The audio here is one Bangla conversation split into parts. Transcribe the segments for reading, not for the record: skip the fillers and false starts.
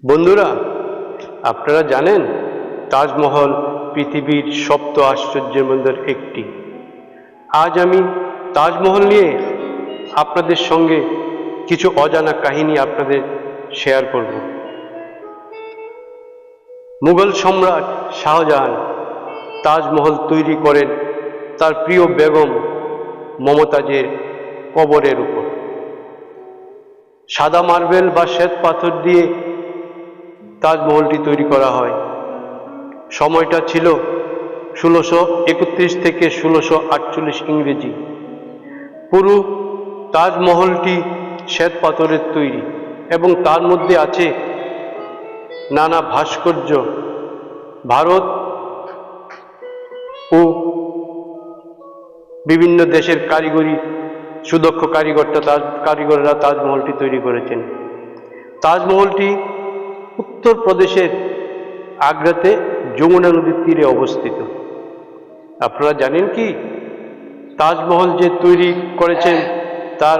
বন্ধুরা, আপনারা জানেন তাজমহল পৃথিবীর সপ্ত আশ্চর্যের মধ্যে একটি। আজ আমি তাজমহল নিয়ে আপনাদের সঙ্গে কিছু অজানা কাহিনী আপনাদের শেয়ার করব। মুঘল সম্রাট শাহজাহান তাজমহল তৈরি করেন তার প্রিয় বেগম মমতাজের কবরের উপর। সাদা মার্বেল বা শ্বেত পাথর দিয়ে তাজমহলটি তৈরি করা হয়। সময়টা ছিল 1631 থেকে 1648 ইংরেজি। পুরো তাজমহলটি শ্বেত পাথরের তৈরি এবং তার মধ্যে আছে নানা ভাস্কর্য। ভারত ও বিভিন্ন দেশের সুদক্ষ কারিগররা তাজমহলটি তৈরি করেছেন। তাজমহলটি উত্তরপ্রদেশের আগ্রাতে যমুনা নদীর তীরে অবস্থিত। আপনারা জানেন কি তাজমহল যে তৈরি করেছেন তার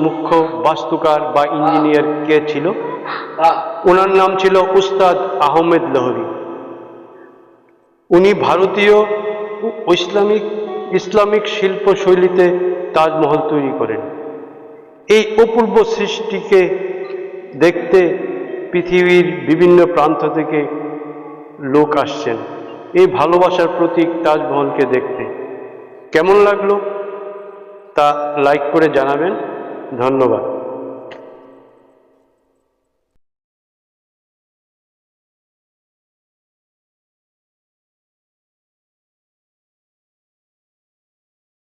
মুখ্য বাস্তুকার বা ইঞ্জিনিয়ার কে ছিল? ওনার নাম ছিল উস্তাদ আহমেদ লহরি। উনি ভারতীয় ইসলামিক শিল্প শৈলীতে তাজমহল তৈরি করেন। এই অপূর্ব সৃষ্টিকে দেখতে পৃথিবীর বিভিন্ন প্রান্ত থেকে লোক আসছেন এই ভালোবাসার প্রতীক তাজমহলকে দেখতে। কেমন লাগলো তা লাইক করে জানাবেন। ধন্যবাদ।